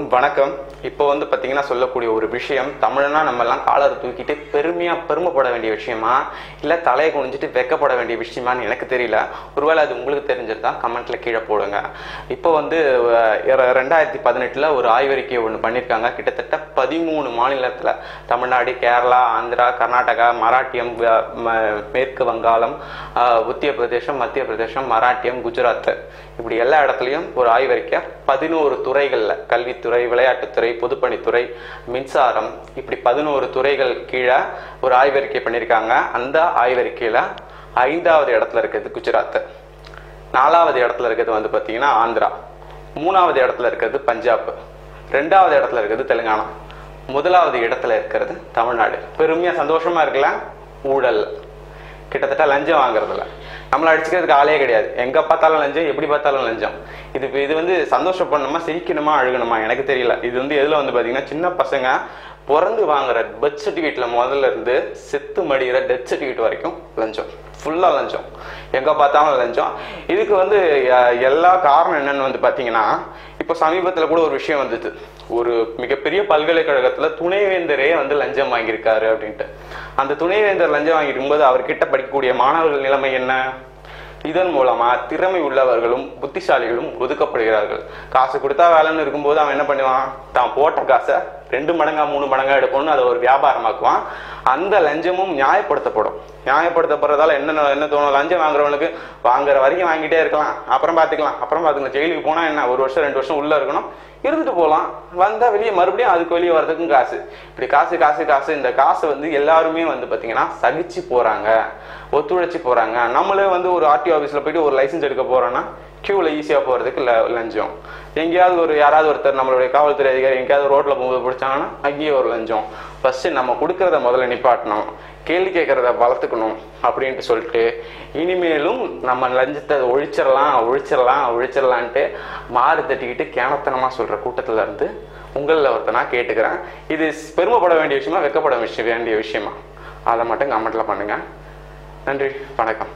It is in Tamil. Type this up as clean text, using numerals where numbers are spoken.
எல்லோருக்கும் வணக்கம். இப்போ பார்த்தீங்கன்னா சொல்லக்கூடிய ஒரு விஷயம், தமிழ்னா நம்ம எல்லாம் காலரை தூக்கிட்டு பெருமைப்பட வேண்டிய விஷயமா இல்லை தலையை குனிஞ்சிட்டு வெக்கப்பட வேண்டிய விஷயமான்னு எனக்கு தெரியல. ஒருவேளை அது உங்களுக்கு தெரிஞ்சிருந்தா கமெண்ட்ல கீழே போடுங்க. இப்போ 2018 ஒரு ஆய்வறிக்கை ஒன்று பண்ணியிருக்காங்க. கிட்டத்தட்ட 13 மாநிலத்தில், தமிழ்நாடு, கேரளா, ஆந்திரா, கர்நாடகா, மராட்டியம், மேற்கு வங்காளம், உத்திர பிரதேசம், மத்திய பிரதேசம், மராட்டியம், குஜராத், இப்படி எல்லா இடத்துலையும் ஒரு ஆய்வறிக்கை 11 துறைகளில், கல்வித்துறை, விளையாட்டுத்துறை, பொதுப்பணித்துறை, மின்சாரம், இப்படி 11 துறைகள் கீழே ஒரு ஆய்வறிக்கை பண்ணியிருக்காங்க. அந்த ஆய்வறிக்கையில் 5வது இடத்துல இருக்கிறது குஜராத், 4வது இடத்துல இருக்கிறது பார்த்தீங்கன்னா ஆந்திரா, 3வது இடத்துல இருக்கிறது பஞ்சாப், 2வது இடத்துல இருக்கிறது தெலுங்கானா, 1வது இடத்துல இருக்கிறது தமிழ்நாடு. பெருமையாக சந்தோஷமா இருக்கல. ஊழல், கிட்டத்தட்ட லஞ்சம் வாங்குறதுல நம்மளை அடிச்சுக்கிறதுக்கு ஆளே கிடையாது. எங்க பார்த்தாலும் லஞ்சம், எப்படி பார்த்தாலும் லஞ்சம். இது சந்தோஷப்படணுமா, சிரிக்கணுமா, அழுகணுமா எனக்கு தெரியல. இது எதுல பாத்தீங்கன்னா, சின்ன பசங்க பிறந்து வாங்குற பர்த் சர்டிஃபிகேட்ல முதல்ல இருந்து செத்து மடிகிற டெத் சர்டிஃபிகேட் வரைக்கும் லஞ்சம், ஃபுல்லா லஞ்சம், எங்க பார்த்தாலும் லஞ்சம். இதுக்கு எல்லா காரணம் என்னன்னு பாத்தீங்கன்னா, இப்போ சமீபத்தில் கூட ஒரு விஷயம் வந்தது. ஒரு மிகப்பெரிய பல்கலைக்கழகத்துல துணைவேந்தரே லஞ்சம் வாங்கியிருக்காரு அப்படின்ட்டு. அந்த துணைவேந்தர் லஞ்சம் வாங்கியிருக்கும்போது அவர்கிட்ட படிக்கக்கூடிய மாணவர்கள் நிலைமை என்ன? இதன் மூலமா திறமை உள்ளவர்களும் புத்திசாலிகளும் ஒதுக்கப்படுகிறார்கள். காசு கொடுத்தா வேலைன்னு இருக்கும்போது அவன் என்ன பண்ணுவான், தான் போட்ட காசை 2 மடங்கா 3 மடங்கா எடுக்கணும்னு அதை ஒரு வியாபாரமாக்குவான். அந்த லஞ்சமும் நியாயப்படுத்தப்படும். நியாயப்படுத்தப்படுறதால என்ன தோணும், லஞ்சம் வாங்குறவனுக்கு வாங்குற வரைக்கும் வாங்கிட்டே இருக்கலாம், அப்புறம் பார்த்துக்கலாம். ஜெயிலுக்கு போனா என்ன, 1 வருஷம் 2 வருஷம் உள்ள இருக்கணும், இருந்துட்டு போகலாம், வந்தா வெளியே மறுபடியும் அதுக்கு வெளியே வர்றதுக்கும் காசு. இப்படி காசு. இந்த காசு எல்லாருமே பார்த்தீங்கன்னா சகிச்சு போறாங்க, ஒத்துழைச்சு போறாங்க. நம்மளே ஒரு ஆர்டிஓ ஆஃபீஸ்ல போயிட்டு ஒரு லைசன்ஸ் எடுக்க போறோம்னா கியூல ஈஸியா போறதுக்கு லஞ்சம். எங்கேயாவது யாராவது ஒருத்தர் நம்மளுடைய காவல்துறை அதிகாரி எங்கேயாவது ரோட்ல போகும்போது பிடிச்சாங்கன்னா அங்கேயே ஒரு லஞ்சம். ஃபர்ஸ்ட் நம்ம கொடுக்கறத முதல்ல நிப்பாட்டணும், கேள்வி கேட்கறத வளர்த்துக்கணும் அப்படின்ட்டு சொல்லிட்டு, இனிமேலும் நம்ம லஞ்சத்தை ஒழிச்சிடலான்ட்டு மாறு தட்டிக்கிட்டு கேனத்தனமா சொல்ற கூட்டத்துல இருந்து உங்களில் ஒருத்தனா கேட்டுக்கிறேன். இது பெருமைப்பட வேண்டிய விஷயமா, வெக்கப்பட வேண்டிய விஷயமா, அதை மட்டும் கமெண்ட்ல பண்ணுங்க. நன்றி, வணக்கம்.